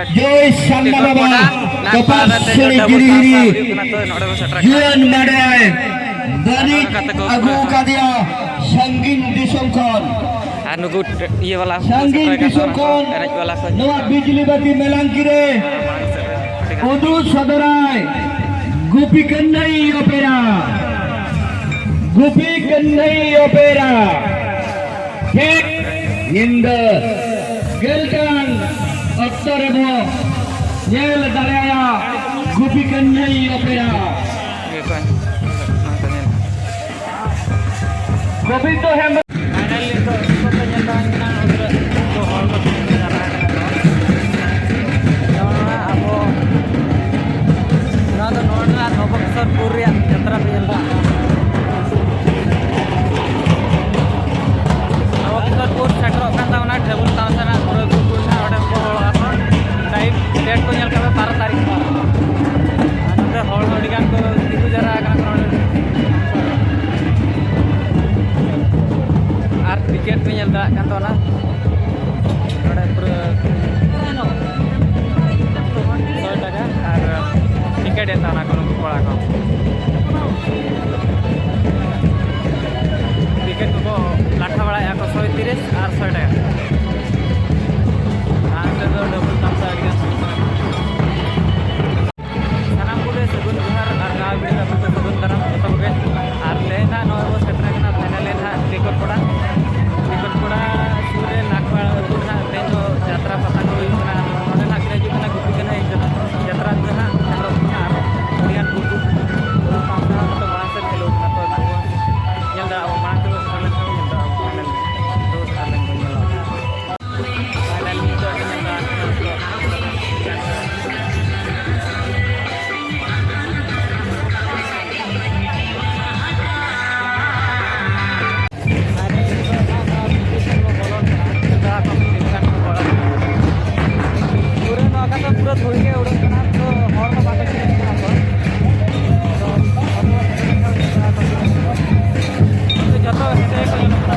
Joy Sandababa, Kapasuri Giri, Juan Madai, Dani Agu Kadia, Sangin Disongkon, Anugut Iwala, Sangin Disongkon, Noah Bijli Bati Melangkire, Udu Sadarai, Gupi Kandai Opera, Gupi Kandai Opera, Cek Ninda, Gelkan, Oktorebo, Yel Daraya, Gupi Kandai Opera. Gupi to hem. tiket punya dah kantona ada soalnya ada tiket yang tanah kalau kumpul aku tiket tu lakha bala aku 130 আর 100 টাকা আর তো double দাম lagi sanam pure segun bihar ar na bida pun segun daram betul ke ar lena no bos ketna kena final lena tiket pora sure nakhapala pura teno jatra pata ko ina none na kira jikana gupi kana jatra kana haro ar kemudian buku pamna to bahasa kilo na to yanda mana to salan ko yanda final to salan ko yalla final ni to yanda पूरा थोड़ी के उड़न करना तो और का बात है तो जतो है को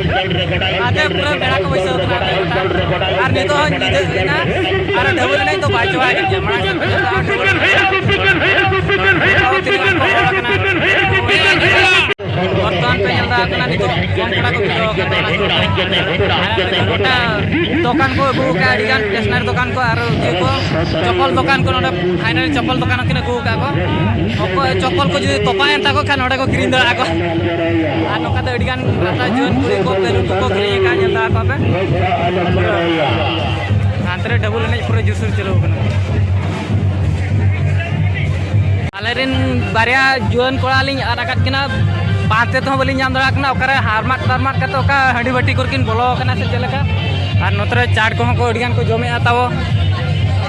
आते पूरा बेड़ा को वैसे उतना और नहीं तो ना और डबल नहीं तो बाइक चला के मना वर्तमान पे चलता है नहीं तो कौन कड़ा को दुकान को अगू का अड़िगान स्टेशनरी दुकान को और को चप्पल दुकान को नोडे फाइनल चप्पल दुकान किने अगू का को चप्पल को जो तोपायन ताको खान नोडे को किरिन दड़ा को और नोका तो अड़िगान राता जोन कुड़ी को बेलून को किरिन का जलदा को पे आंतरे डबल एनेज पूरा जुसुर चलो कना आलेरिन बारिया जुआन कोड़ा लिंग आराकत किना पाते तो बलिंग नाम दड़ा कना ओकरे हारमाट तरमाट कते ओका हंडी बटी करकिन बोलो कना से चलेका और नोतरे चाट को अड़िगान को जमे आताव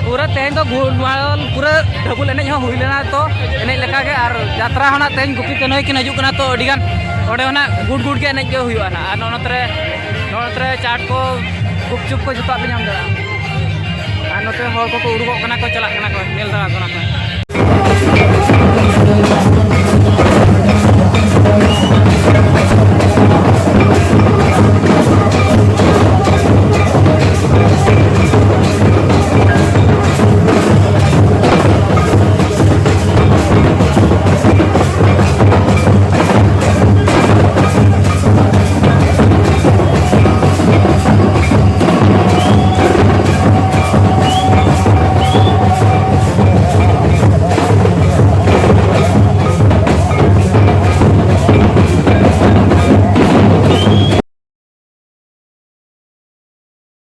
पूरा तेज तो गुड़माल पूरा डबल एनेज हो हुई लेना तो एनेज लेका के और यात्रा होना तेज गुपी कनई किन हजु कना तो अड़िगान ओडे होना गुड़ गुड़ के एनेज के हुआ ना और नोतरे चाट को गुपचुप को जुता पे नाम दड़ा और नोते हर को उड़गो कना को चला कना को नेल दड़ा कना को